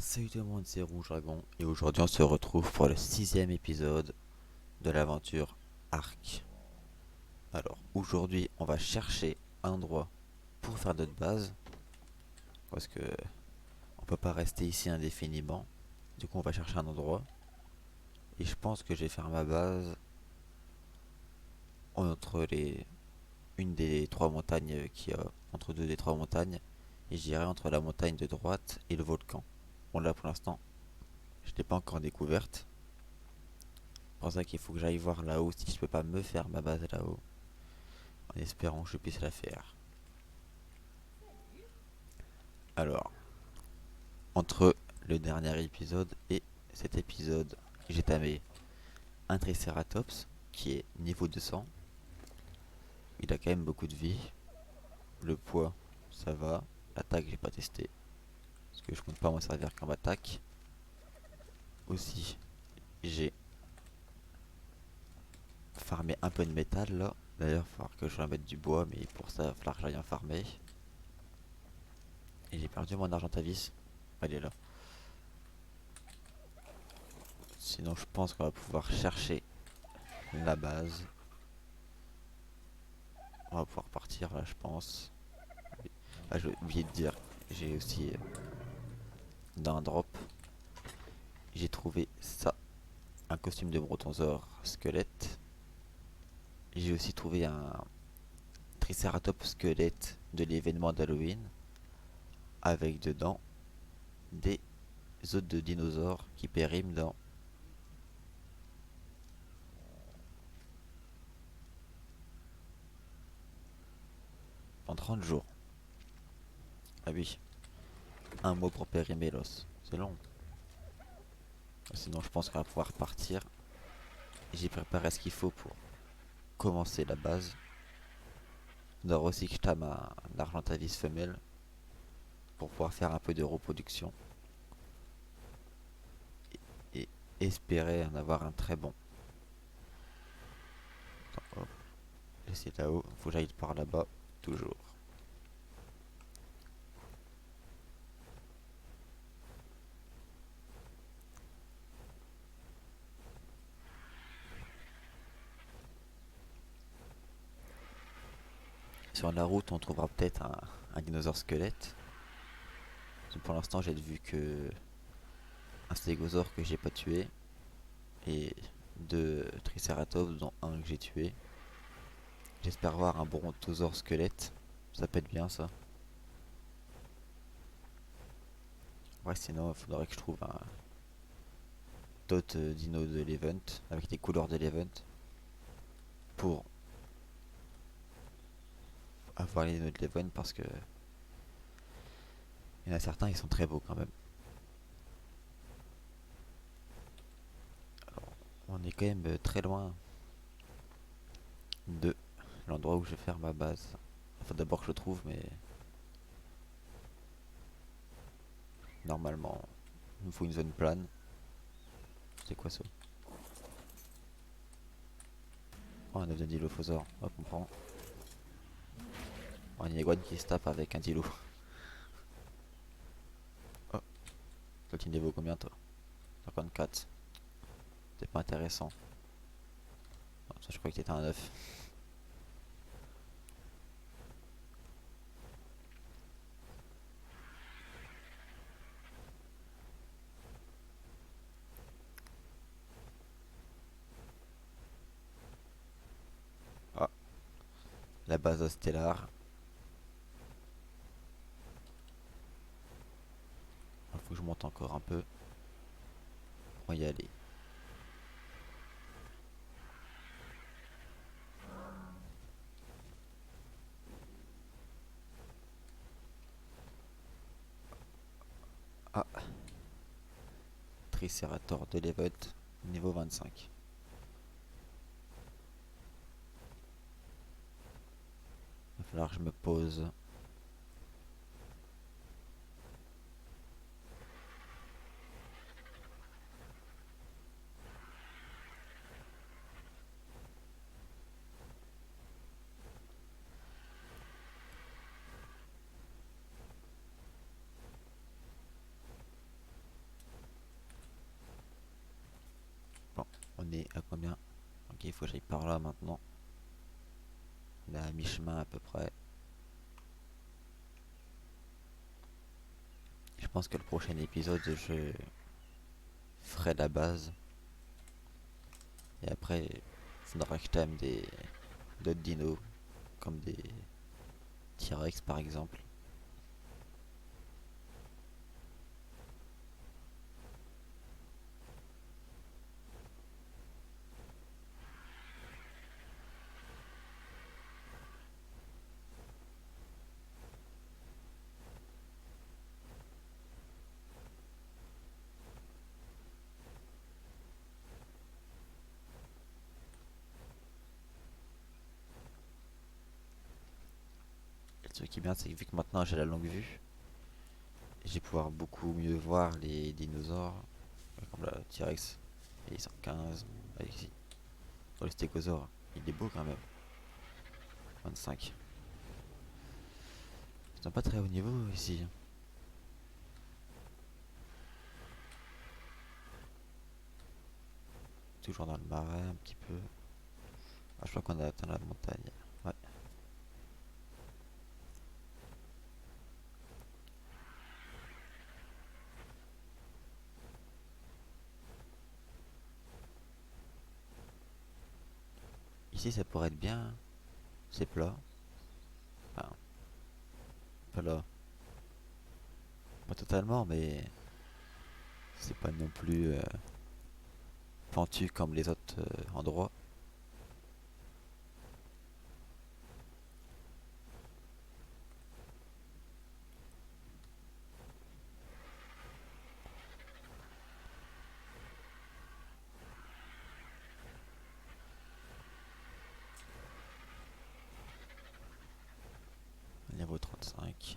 Salut tout le monde, c'est Rouge Dragon et aujourd'hui on se retrouve pour le sixième épisode de l'aventure Arc. Alors aujourd'hui on va chercher un endroit pour faire notre base parce que on peut pas rester ici indéfiniment. Du coup on va chercher un endroit et je pense que je vais faire ma base entre une des trois montagnes qui a entre deux des trois montagnes et je dirais entre la montagne de droite et le volcan. Bon là pour l'instant je l'ai pas encore découverte. C'est pour ça qu'il faut que j'aille voir là-haut si je peux pas me faire ma base là-haut, en espérant que je puisse la faire. Alors, entre le dernier épisode et cet épisode, j'ai tamé un Triceratops qui est niveau 200. Il a quand même beaucoup de vie. Le poids, ça va. L'attaque, j'ai pas testé. Parce que je compte pas m'en servir comme attaque. Aussi, j'ai farmé un peu de métal là. D'ailleurs, il va falloir que je remette du bois, mais pour ça, il va falloir que j'aille en farmer. Et j'ai perdu mon argentavis. Elle est là. Sinon, je pense qu'on va pouvoir chercher la base. On va pouvoir partir là, je pense. Ah, j'ai oublié de dire, j'ai aussi dans un drop, j'ai trouvé ça, un costume de brontosaure squelette. J'ai aussi trouvé un triceratops squelette de l'événement d'Halloween avec dedans des os de dinosaures qui périment dans 30 jours. Ah oui, un mot pour périmer l'os. C'est long. Sinon, je pense qu'on va pouvoir partir. J'ai préparé ce qu'il faut pour commencer la base. Il faudra aussi que je tame un argentavis femelle pour pouvoir faire un peu de reproduction et espérer en avoir un très bon. Attends, hop, laissez là-haut, faut que j'aille par là-bas, toujours. Sur la route, on trouvera peut-être un dinosaure squelette. Pour l'instant, j'ai vu que un stégosaure que j'ai pas tué et deux triceratops, dont un que j'ai tué. J'espère voir un brontosaure squelette. Ça peut être bien ça. Ouais, sinon, il faudrait que je trouve un d'autres dinos de l'event avec des couleurs de l'event pour avoir les dinos de l'event parce que il y en a certains, ils sont très beaux quand même. Alors, on est quand même très loin de l'endroit où je vais faire ma base. Il faut d'abord que je le trouve, mais normalement, il me faut une zone plane. C'est quoi ça? Oh, un œuf de dilophosaure. Hop, on prend. Oh, une iguane qui se tape avec un dilo. Oh, toi, tu niveau combien toi? 54. C'est pas intéressant. Oh, ça, je croyais que t'étais un œuf. Ah, la base stellar. Il faut que je monte encore un peu. On va y aller. Ah, Triceratops de level niveau 25. Il va falloir que je me pose. On est à combien? Ok, il faut que j'aille par là maintenant. On est à mi-chemin à peu près. Je pense que le prochain épisode, je ferai la base. Et après, il faudra que je tame d'autres dinos, comme des T-Rex par exemple. Et le truc qui est bien, c'est que vu que maintenant j'ai la longue vue, je vais pouvoir beaucoup mieux voir les dinosaures. Comme le T-Rex, et 115. Avec ici. Oh, le stégosaure, il est beau quand même. 25. Ils sont pas très haut niveau ici. Toujours dans le marais un petit peu. Ah, je crois qu'on a atteint la montagne. Ouais. Ici ça pourrait être bien. C'est plat. Enfin, plat. Pas totalement, mais c'est pas non plus pentu comme les autres endroits. Niveau 35.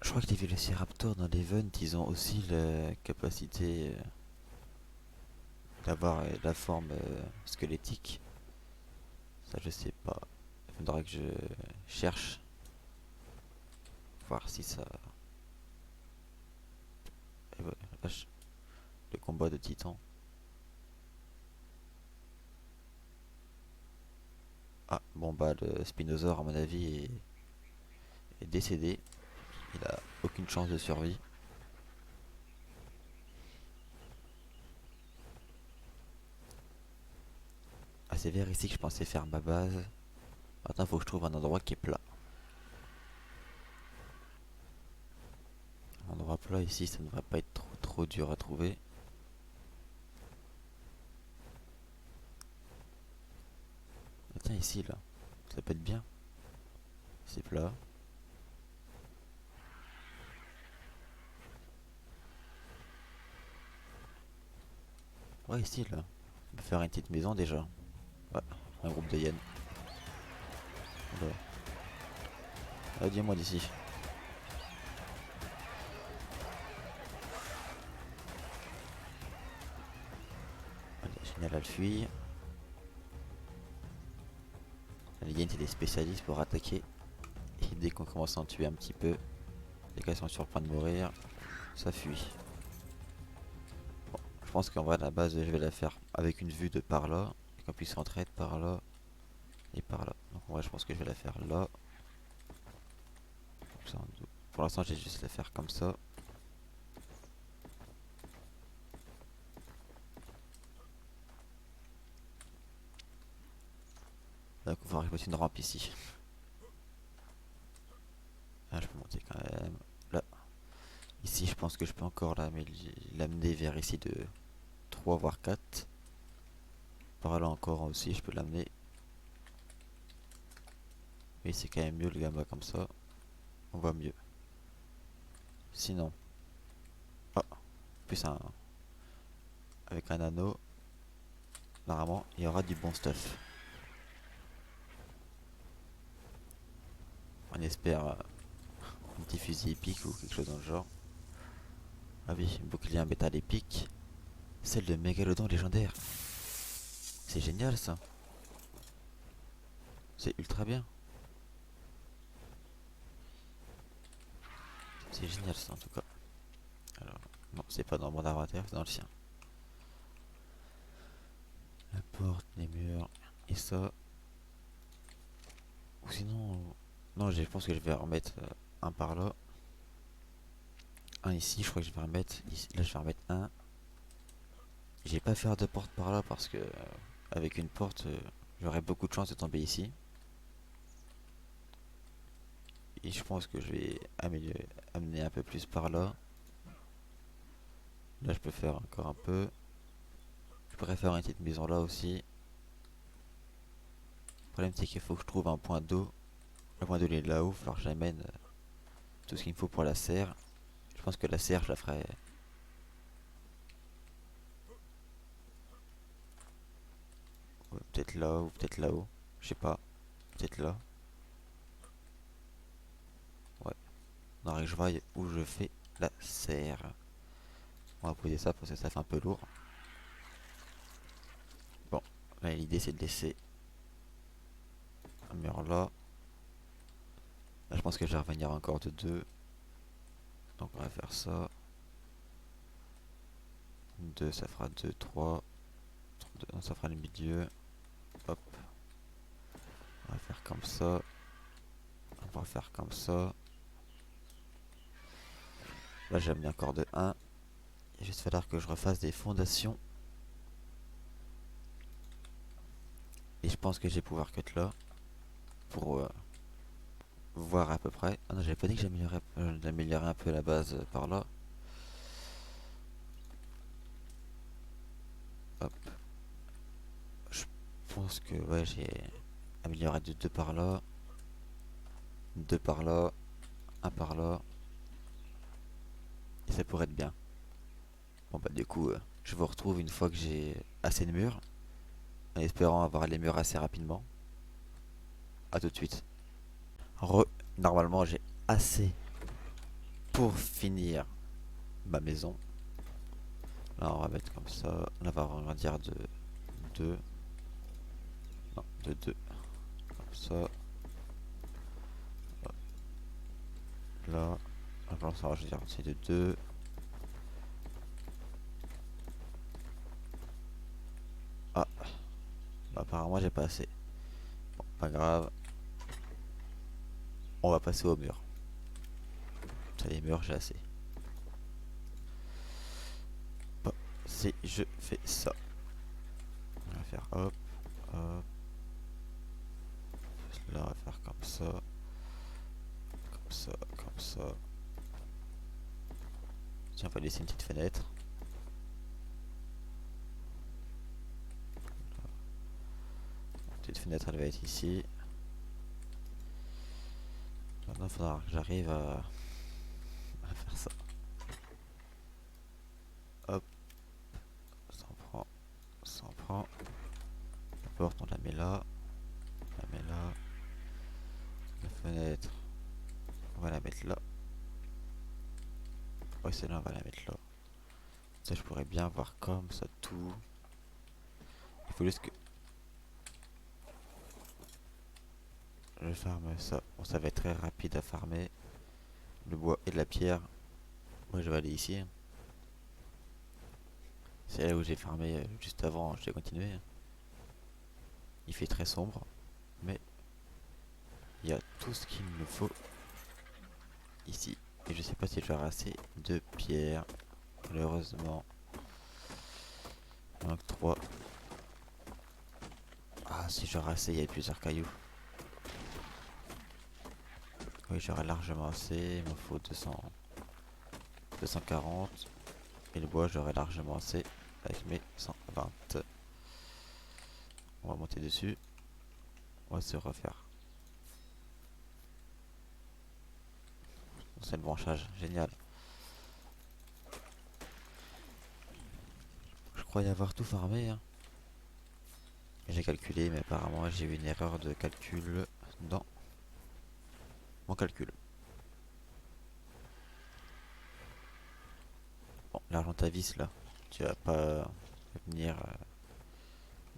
Je crois que les Vélociraptors dans l'event, ils ont aussi la capacité d'avoir la forme squelettique. Ça, je sais pas. Il faudra que je cherche, voir si ça. Et ouais, le combat de Titan. Ah, bon bah le Spinosaur à mon avis est décédé. Il a aucune chance de survie. Ah, c'est vers ici que je pensais faire ma base. Maintenant, faut que je trouve un endroit qui est plat. Un endroit plat ici, ça ne devrait pas être trop dur à trouver. Ah, tiens, ici là, ça peut être bien. C'est plat. Ouais, ici là. On peut faire une petite maison déjà. Ouais, un groupe de hyènes. Voilà. Ah, dis-moi d'ici. Allez, génial, elle fuit. Les hyènes, c'est des spécialistes pour attaquer. Et dès qu'on commence à en tuer un petit peu, les gars sont sur le point de mourir, ça fuit. Bon, je pense qu'en vrai, la base, je vais la faire avec une vue de par là. Et qu'on puisse rentrer de par là et par là. Donc en vrai, je pense que je vais la faire là. Pour l'instant, j'ai juste la faire comme ça. Donc, il va falloir que je mette une rampe ici. Ah, je peux monter quand même. Là. Ici, je pense que je peux encore l'amener vers ici de 3 voire 4. Par là encore aussi, je peux l'amener. Mais c'est quand même mieux le gamma comme ça. On voit mieux. Sinon, ah, plus avec un anneau, normalement, il y aura du bon stuff. On espère un petit fusil épique ou quelque chose dans le genre. Ah oui, bouclier en métal épique. Celle de Mégalodon légendaire. c'est génial ça. C'est ultra bien. C'est génial ça en tout cas. Alors, non, c'est pas dans mon arbre à terre, c'est dans le sien. La porte, les murs, et ça. Ou sinon... Non, je pense que je vais remettre un par là. Un ici, je crois que je vais remettre... Ici, là, je vais remettre un. Je vais pas faire de porte par là parce que... avec une porte, j'aurais beaucoup de chance de tomber ici. Et je pense que je vais amener un peu plus par là. Là, je peux faire encore un peu. Je pourrais faire une petite maison là aussi. Le problème, c'est qu'il faut que je trouve un point d'eau. Le point d'eau, il est là-haut. Il va falloir que j'amène tout ce qu'il me faut pour la serre. Je pense que la serre, je la ferai... ouais, peut-être là ou peut-être là-haut. Je sais pas. Peut-être là. Ouais. Faudra que je voie où je fais la serre. On va poser ça parce que ça fait un peu lourd. Bon. Là, l'idée, c'est de laisser un mur là. Là, je pense que je vais revenir encore de deux. Donc, on va faire ça. 2 ça fera 2 3 non, ça fera le milieu. Hop. On va faire comme ça. On va faire comme ça. Là, j'ai mis encore de 1. Il va juste falloir que je refasse des fondations. Et je pense que je vais pouvoir cut là. Pour voir à peu près. Ah non, j'avais pas dit que j'améliorais un peu la base par là. Hop. Je pense que ouais, j'ai amélioré de 2 par là. 2 par là. Un par là. Et ça pourrait être bien. Bon bah du coup, je vous retrouve une fois que j'ai assez de murs. En espérant avoir les murs assez rapidement. A tout de suite. Normalement j'ai assez pour finir ma maison. Là on va mettre comme ça. Là on va dire de 2. Non, de 2. Comme ça. Là. Là ça va, je vais dire c'est de 2. Ah. Bah, apparemment j'ai pas assez. Bon, pas grave. On va passer au mur. Ça les murs j'ai assez. Bon, si je fais ça. On va faire hop. Hop. Là on va faire comme ça. Comme ça. Comme ça. Tiens, on va laisser une petite fenêtre. La petite fenêtre, elle va être ici. Maintenant, il faudra que j'arrive à faire ça. Hop, ça en prend, ça en prend. La porte, on la met là. On la met là. La fenêtre, on va la mettre là. Ouais, celle-là, on va la mettre là. Ça, je pourrais bien voir comme ça tout. Il faut juste que je farme ça. Bon, ça va être très rapide à farmer. Le bois et de la pierre. Moi, je vais aller ici. C'est là où j'ai farmé juste avant. Je vais continuer. Il fait très sombre. Mais il y a tout ce qu'il me faut ici. Et je sais pas si j'aurai assez de pierre. Malheureusement. Il manque 3. Ah, si j'aurai assez, il y a plusieurs cailloux. Oui, j'aurai largement assez. Il me faut 240. Et le bois, j'aurai largement assez avec mes 120. On va monter dessus. On va se refaire. C'est le branchage, génial. Je croyais avoir tout farmé, hein. J'ai calculé, mais apparemment j'ai eu une erreur de calcul dans mon calcul. Bon, l'argent à vis là, tu vas pas venir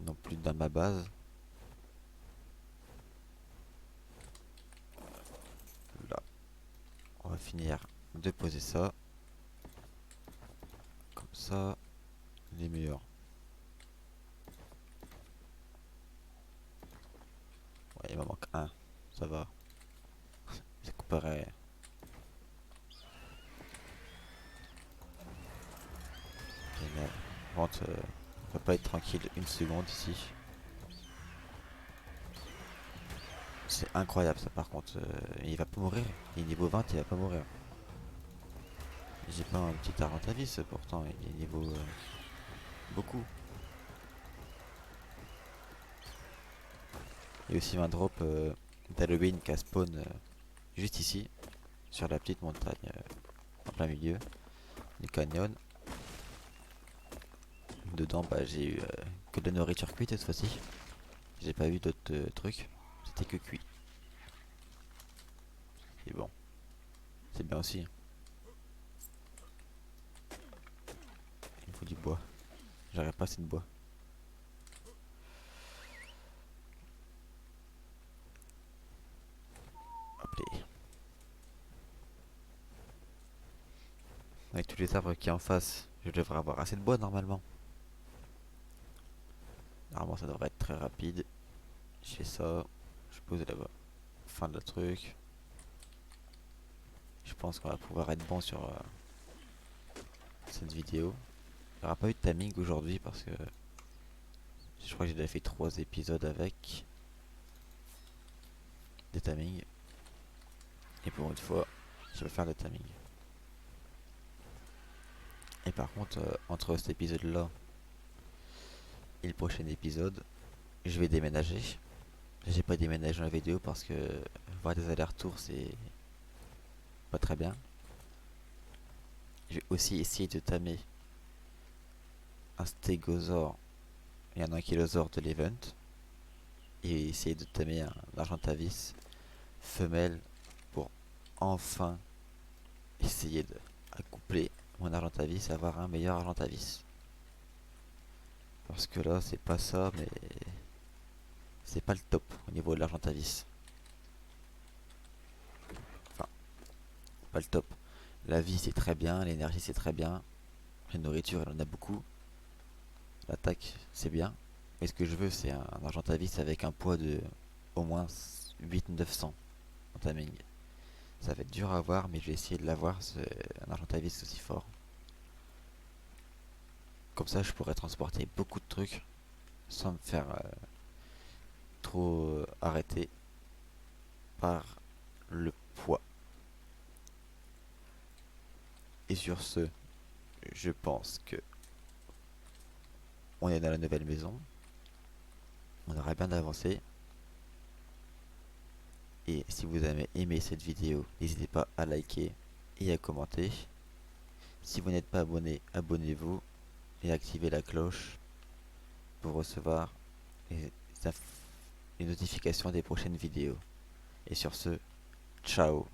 non plus dans ma base. Là, on va finir de poser ça. Comme ça, les murs. Ouais, il m'en manque un, ça va. Ça comparé. Génial. Par contre, on peut pas être tranquille une seconde ici. C'est incroyable ça par contre. Il va pas mourir. Il est niveau 20, il va pas mourir. J'ai pas un petit Argentavis pourtant, il est niveau beaucoup. Il y a aussi un drop d'Halloween qui a spawn juste ici, sur la petite montagne en plein milieu du canyon. Dedans, bah, j'ai eu que de la nourriture cuite cette fois-ci. J'ai pas eu d'autres trucs, c'était que cuit. Et bon, c'est bien aussi. Il me faut du bois. J'aurais pas assez de bois. Hop les. Avec tous les arbres qui en face, je devrais avoir assez de bois normalement. Normalement, ça devrait être très rapide. Je fais ça, je pose là-bas. Fin de la truc. Je pense qu'on va pouvoir être bon sur cette vidéo. Il n'y aura pas eu de timing aujourd'hui parce que je crois que j'ai déjà fait 3 épisodes avec des timings. Et pour une fois, je vais faire des timings. Et par contre, entre cet épisode-là et le prochain épisode, je vais déménager. J'ai pas déménagé dans la vidéo parce que voir des allers-retours c'est pas très bien. Je vais aussi essayer de tamer un stégosaure et un ankylosaure de l'event. Et essayer de tamer un argentavis femelle pour enfin essayer de accoupler mon argentavis et avoir un meilleur argentavis. Parce que là c'est pas ça mais c'est pas le top au niveau de l'argentavis. Enfin, pas le top. La vie c'est très bien, l'énergie c'est très bien, la nourriture elle en a beaucoup, l'attaque c'est bien. Mais ce que je veux c'est un argentavis avec un poids de au moins 800-900 en timing. Ça va être dur à avoir mais je vais essayer de l'avoir, c'est un argentavis aussi fort. Comme ça je pourrais transporter beaucoup de trucs sans me faire trop arrêter par le poids. Et sur ce, je pense que on est dans la nouvelle maison. On aurait bien avancé. Et si vous avez aimé cette vidéo, n'hésitez pas à liker et à commenter. Si vous n'êtes pas abonné, abonnez-vous et activez la cloche pour recevoir les, les notifications des prochaines vidéos. Et sur ce, ciao.